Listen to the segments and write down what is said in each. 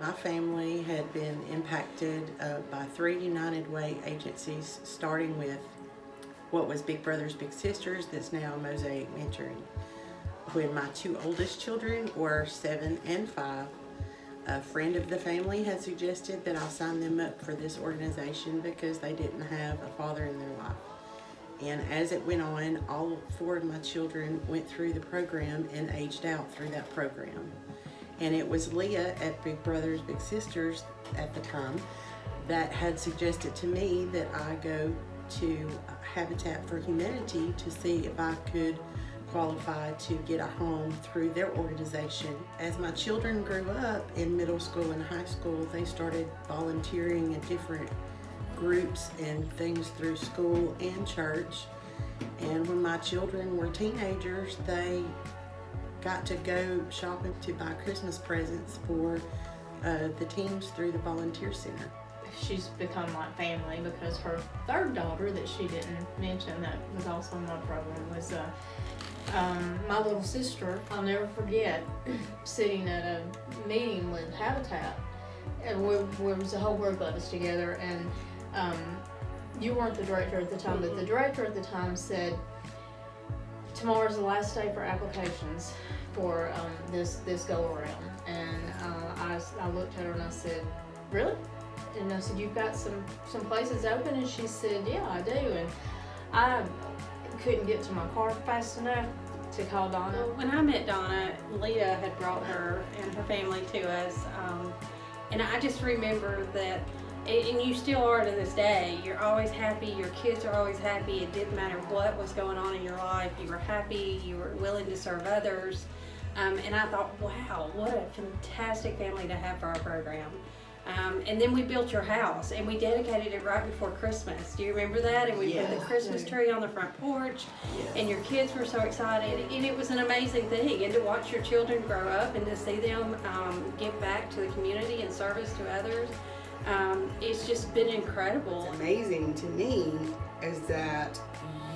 My family had been impacted by 3 United Way agencies, starting with what was Big Brothers Big Sisters, that's now Mosaic Mentoring. When my 2 oldest children were 7 and 5, a friend of the family had suggested that I sign them up for this organization because they didn't have a father in their life. And as it went on, all 4 of my children went through the program and aged out through that program. And it was Leah at Big Brothers Big Sisters at the time that had suggested to me that I go to Habitat for Humanity to see if I could qualify to get a home through their organization. As my children grew up in middle school and high school, they started volunteering in different groups and things through school and church. And when my children were teenagers, they got to go shopping to buy Christmas presents for the teens through the volunteer center. She's become like family because her third daughter that she didn't mention that was also in my program was my little sister. I'll never forget sitting at a meeting with Habitat, and there was a whole group of us together, and you weren't the director at the time, but the director at the time said, tomorrow's the last day for applications for this go around. And I looked at her and I said, really? And I said, you've got some places open? And she said, yeah, I do. And I couldn't get to my car fast enough to call Donna. When I met Donna, Leah had brought her and her family to us, and I just remember that, and you still are to this day, you're always happy, your kids are always happy, it didn't matter what was going on in your life, you were happy, you were willing to serve others, and I thought, wow, what a fantastic family to have for our program. And then we built your house, and we dedicated it right before Christmas. Do you remember that? And we put the Christmas tree on the front porch, and your kids were so excited, and it was an amazing thing. And to watch your children grow up and to see them give back to the community and service to others, it's just been incredible. What's amazing to me is that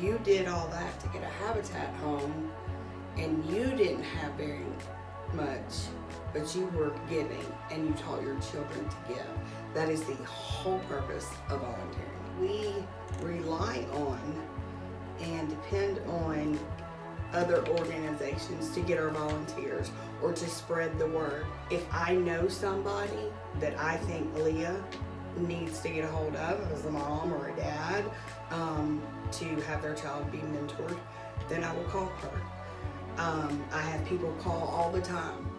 you did all that to get a Habitat home, and you didn't have very much, but you were giving, and you taught your children to give. That is the whole purpose of volunteering. We rely on and depend on other organizations to get our volunteers or to spread the word. If I know somebody that I think Leah needs to get a hold of as a mom or a dad to have their child be mentored, then I will call her. I have people call all the time.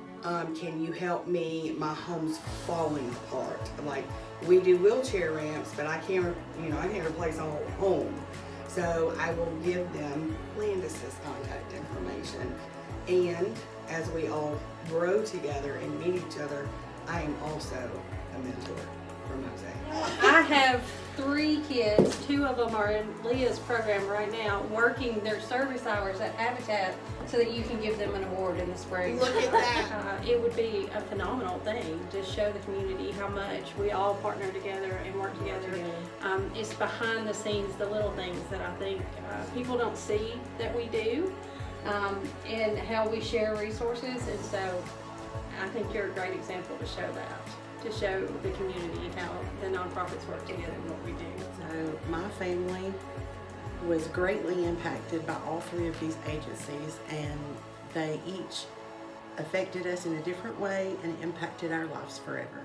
Can you help me? My home's falling apart. Like, we do wheelchair ramps, but I can't replace a whole home. So I will give them Landis's contact information. And as we all grow together and meet each other, I am also a mentor for Mosaic. I have 3 kids, 2 of them are in Leah's program right now, working their service hours at Habitat so that you can give them an award in the spring. Look at that. It would be a phenomenal thing to show the community how much we all partner together and work together. It's behind the scenes, the little things that I think people don't see that we do, and how we share resources. And so I think you're a great example to show that, to show the community how the nonprofits work together and what we do. So my family was greatly impacted by all 3 of these agencies, and they each affected us in a different way and impacted our lives forever.